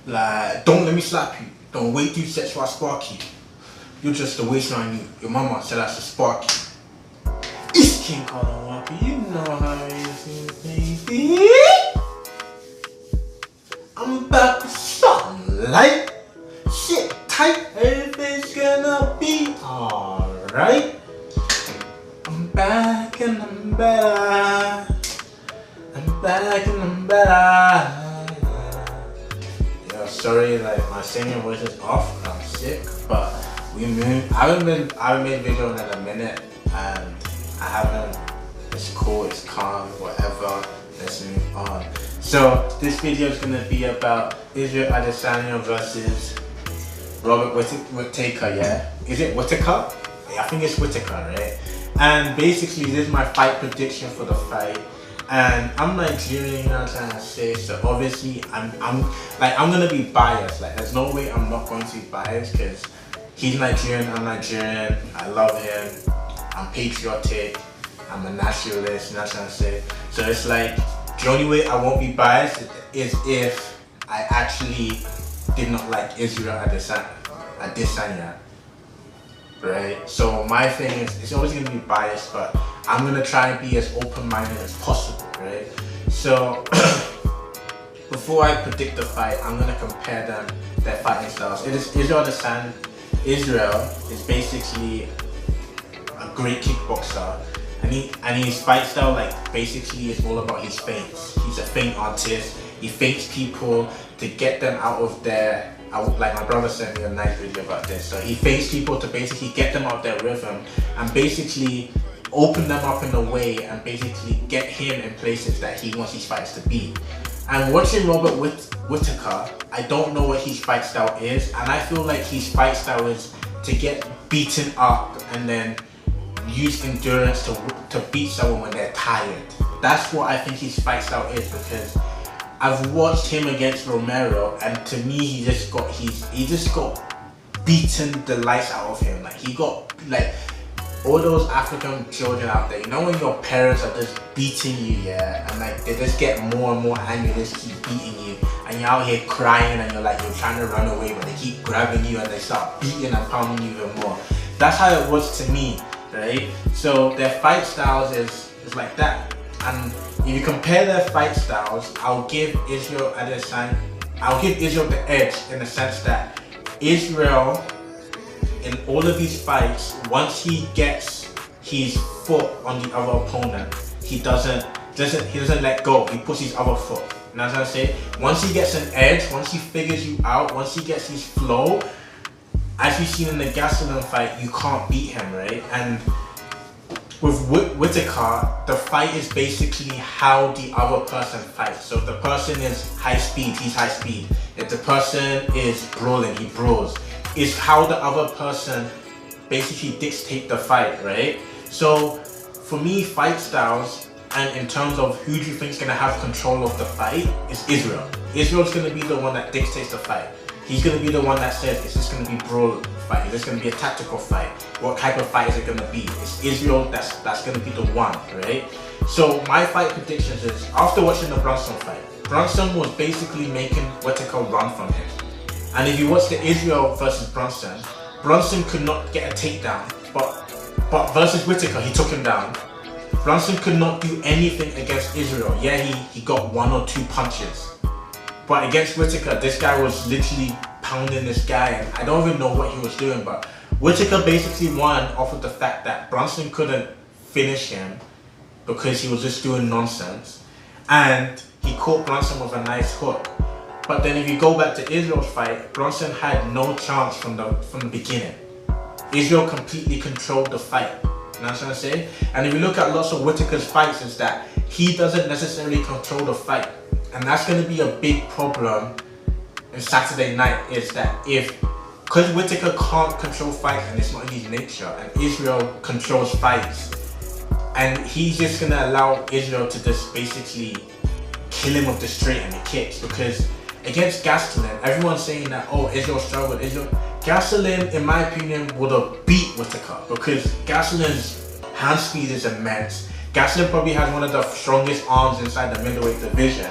Like, don't let me slap you. Don't wait 2 sets while I spark you. You're just a waistline. Your mama said that's a spark you. It's King Colin Walker. You know how it is, baby. I'm back with something light. Shit tight. Everything's gonna be alright. I'm back and I'm better. I'm back and I'm better. Yo, sorry, like my singing voice is off. I'm sick, but we moved. I haven't made a video in a minute, and I haven't. It's cool. It's calm. Whatever. Let's move on. So this video is gonna be about Israel Adesanya versus Robert Whittaker. Yeah, is it Whittaker? I think it's Whittaker, right? And basically, this is my fight prediction for the fight. And I'm Nigerian, you know what I'm trying to say. So obviously, I'm gonna be biased. Like, there's no way I'm not going to be biased because he's Nigerian. I'm Nigerian. I love him. I'm patriotic. I'm a nationalist. You know what I'm trying to say. So it's like the only way I won't be biased is if I actually did not like Israel Adesanya. Right? So my thing is, it's always going to be biased, but I'm going to try and be as open-minded as possible, right? So before I predict the fight, I'm going to compare their fighting styles. It is Israel Adesanya. Israel is basically a great kickboxer, and his fight style, like, basically is all about his feints. He's a feint artist. He feints people to get them out of their, like my brother sent me a nice video about this. So he feints people to basically get them out of their rhythm and basically open them up in a way and basically get him in places that he wants his fights to be. And watching Robert Whittaker, I don't know what his fight style is, and I feel like his fight style is to get beaten up and then use endurance to beat someone when they're tired. That's what I think his fight style is, because I've watched him against Romero, and to me he just got beaten the lights out of him. Like, he got, like, all those African children out there, you know when your parents are just beating you, yeah, and like they just get more and more angry, they just keep beating you, and you're out here crying and you're trying to run away, but they keep grabbing you and they start beating and pounding you even more. That's how it was to me, right? So their fight styles is like that. And if you compare their fight styles, I'll give Israel the edge in the sense that Israel, in all of these fights, once he gets his foot on the other opponent, he doesn't let go. He puts his other foot. You know what I'm saying? Once he gets an edge, once he figures you out, once he gets his flow, as we've seen in the Gastelum fight, you can't beat him, right? And with Whittaker, the fight is basically how the other person fights. So if the person is high speed, he's high speed. If the person is brawling, he brawls. It's how the other person basically dictate the fight, right? So for me, fight styles, and in terms of who do you think is going to have control of the fight, is Israel. Israel's going to be the one that dictates the fight. He's going to be the one that says, is this going to be brawl fight? Is this going to be a tactical fight? What type of fight is it going to be? It's Israel that's going to be the one, right? So my fight predictions is, after watching the Brunson fight, Brunson was basically making Whittaker run from him. And if you watch the Israel versus Brunson could not get a takedown, but versus Whittaker, he took him down. Brunson could not do anything against Israel. Yeah, he got 1 or 2 punches. But against Whittaker, this guy was literally pounding this guy, and I don't even know what he was doing, but Whittaker basically won off of the fact that Brunson couldn't finish him because he was just doing nonsense. And he caught Brunson with a nice hook. But then if you go back to Israel's fight, Brunson had no chance from the beginning. Israel completely controlled the fight. You know what I'm trying to say? And if you look at lots of Whittaker's fights, is that he doesn't necessarily control the fight. And that's going to be a big problem in Saturday night, is that because Whittaker can't control fights and it's not in his nature, and Israel controls fights, and he's just going to allow Israel to just basically kill him with the straight and the kicks, because against Gastelum, everyone's saying that, oh, Israel struggled. Gastelum, in my opinion, would have beat Whittaker, because Gastelum's hand speed is immense. Gastelum probably has one of the strongest arms inside the middleweight division.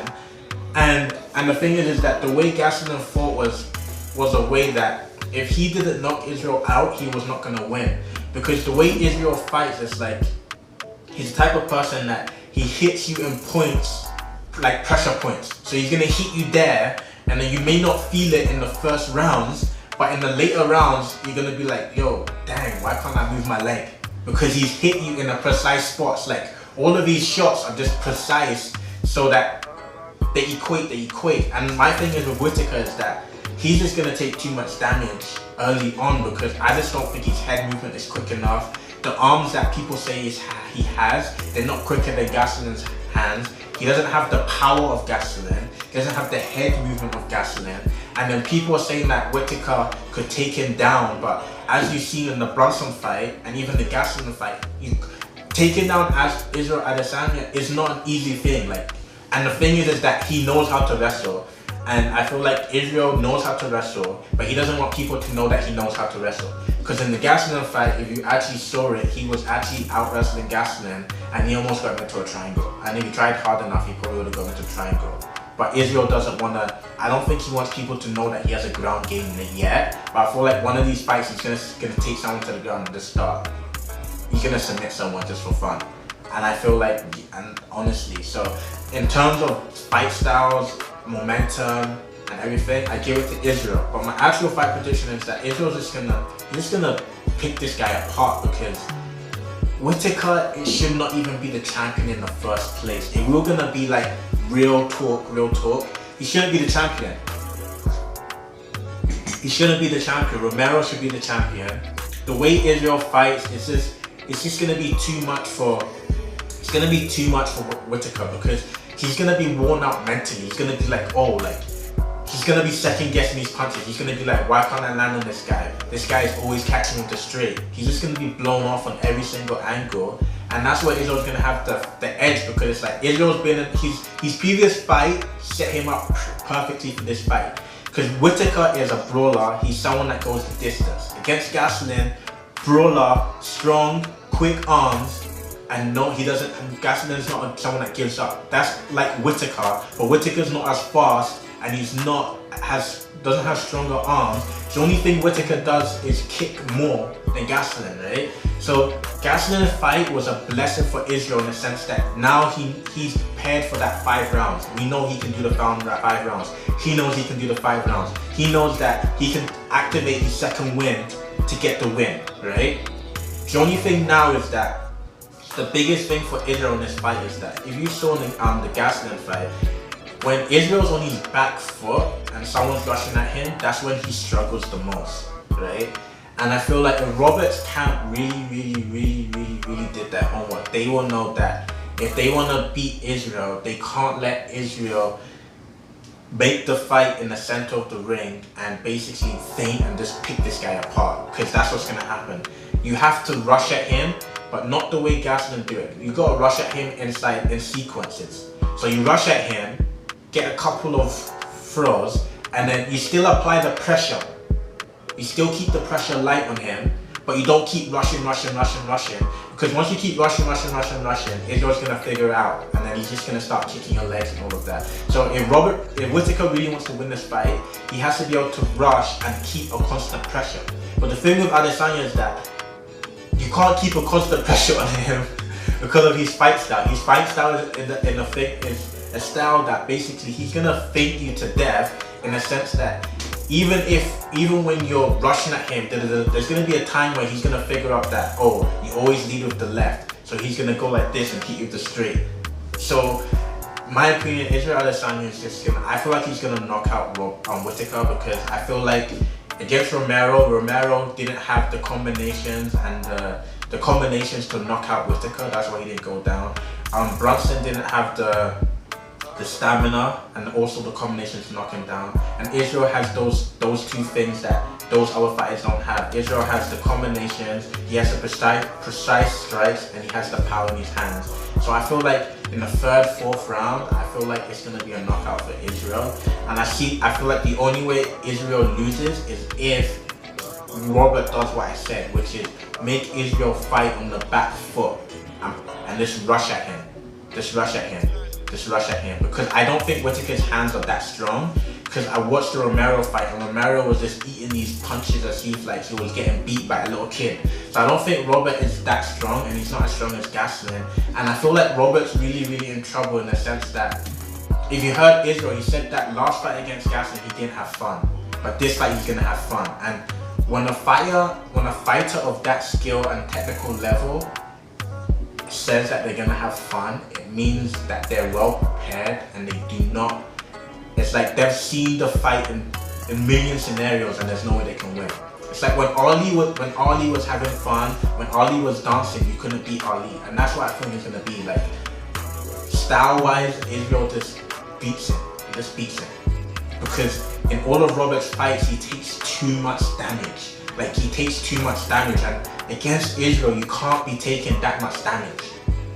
And the thing is that the way Gastelum fought was a way that if he didn't knock Israel out, he was not gonna win. Because the way Israel fights is like, he's the type of person that he hits you in points, like pressure points. So he's gonna hit you there, and then you may not feel it in the first rounds, but in the later rounds, you're gonna be like, yo, dang, why can't I move my leg? Because he's hit you in a precise spots. Like, all of these shots are just precise so that they equate. And my thing is with Whittaker is that he's just gonna take too much damage early on, because I just don't think his head movement is quick enough. The arms that people say he has, they're not quicker than Gastelum's hands. He doesn't have the power of Gastelum. He doesn't have the head movement of Gastelum. And then people are saying that Whittaker could take him down, but as you've seen in the Brunson fight and even the Gastelum fight, taking down as Israel Adesanya is not an easy thing. Like, and the thing is that he knows how to wrestle. And I feel like Israel knows how to wrestle, but he doesn't want people to know that he knows how to wrestle. Because in the Gastelum fight, if you actually saw it, he was actually out wrestling Gastelum, and he almost got into a triangle. And if he tried hard enough, he probably would have gone into a triangle. But Israel doesn't want to, I don't think he wants people to know that he has a ground game in it yet. But I feel like one of these fights, he's gonna take someone to the ground at the start. He's gonna submit someone just for fun. And I feel like, and honestly, so in terms of fight styles, momentum, and everything, I give it to Israel. But my actual fight prediction is that Israel's just gonna pick this guy apart, because Whittaker, it should not even be the champion in the first place. If we're gonna be like real talk, he shouldn't be the champion. He shouldn't be the champion. Romero should be the champion. The way Israel fights, it's just gonna be too much for Whittaker, because he's gonna be worn out mentally. He's gonna be like, oh, like, he's gonna be second guessing his punches. He's gonna be like, why can't I land on this guy? This guy is always catching him to straight. He's just gonna be blown off on every single angle. And that's where Israel's gonna have the edge, because it's like Israel's been in his previous fight set him up perfectly for this fight. Because Whittaker is a brawler. He's someone that goes the distance. Against Gastelum, brawler, strong, quick arms, and no, he doesn't. Gastelum's not someone that gives up. That's like Whittaker, but Whittaker's not as fast, and doesn't have stronger arms. The only thing Whittaker does is kick more than Gastelum, right? So Gastelum's fight was a blessing for Israel in the sense that now he's prepared for that 5 rounds. We know he can do the 5 rounds. He knows he can do the 5 rounds. He knows that he can activate his second win to get the win, right? The only thing now is that the biggest thing for Israel in this fight is that if you saw the Gastelum fight, when Israel's on his back foot and someone's rushing at him, that's when he struggles the most, right? And I feel like if Roberts camp really did their homework, they will know that if they want to beat Israel, they can't let Israel make the fight in the center of the ring and basically feint and just pick this guy apart, because that's what's going to happen. You have to rush at him, but not the way Gastelum do it. You got to rush at him in sequences. So you rush at him, get a couple of throws, and then you still apply the pressure. You still keep the pressure light on him, but you don't keep rushing. Because once you keep rushing, Israel's going to figure it out, and then he's just going to start kicking your legs and all of that. So if Whittaker really wants to win this fight, he has to be able to rush and keep a constant pressure. But the thing with Adesanya is that you can't keep a constant pressure on him because of his fight style. His fight style is a style that basically he's gonna feint you to death, in a sense that even when you're rushing at him, there's gonna be a time where he's gonna figure out that, oh, you always lead with the left, so he's gonna go like this and hit you with the straight. So my opinion, Israel Adesanya is just I feel like he's gonna knock out Whittaker, because I feel like against Romero didn't have the combinations and the combinations to knock out Whittaker. That's why he didn't go down. Brunson didn't have the stamina and also the combinations to knock him down. And Israel has those two things that those other fighters don't have. Israel has the combinations, he has the precise strikes, and he has the power in his hands. So I feel like in the 3rd, 4th round, I feel like it's gonna be a knockout for Israel. And I feel like the only way Israel loses is if Robert does what I said, which is make Israel fight on the back foot and just rush at him. just rush at him, because I don't think Whittaker's hands are that strong. Because I watched the Romero fight, and Romero was just eating these punches as if like he was getting beat by a little kid. So I don't think Robert is that strong, and he's not as strong as Gastelum. And I feel like Robert's really in trouble, in the sense that, if you heard Israel, he said that last fight against Gastelum he didn't have fun, but this fight he's gonna have fun. And when a fighter of that skill and technical level says that they're gonna have fun, it means that they're well prepared, and they do not. It's like they've seen the fight in million scenarios, and there's no way they can win. It's like when Ali was having fun, when Ali was dancing, you couldn't beat Ali, and that's what I think it's gonna be like. Style-wise, Israel just beats him. He just beats him, because in all of Robert's fights, he takes too much damage. Like, he takes too much damage, and against Israel, you can't be taking that much damage.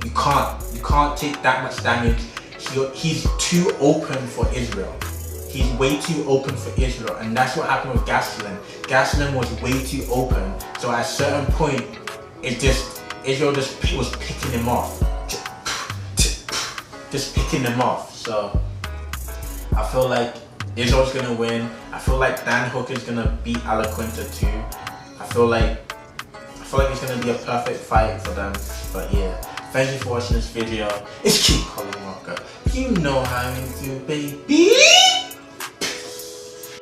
You can't take that much damage. He's too open for Israel. He's way too open for Israel, and that's what happened with Gastelum. Gastelum was way too open, so at a certain point, Israel just was picking him off. Just picking him off. So I feel like Israel's gonna win. I feel like Dan Hooker's gonna beat Alaquinta too. I feel like it's gonna be a perfect fight for them. But yeah, thank you for watching this video. It's Colin. You know how I do, baby.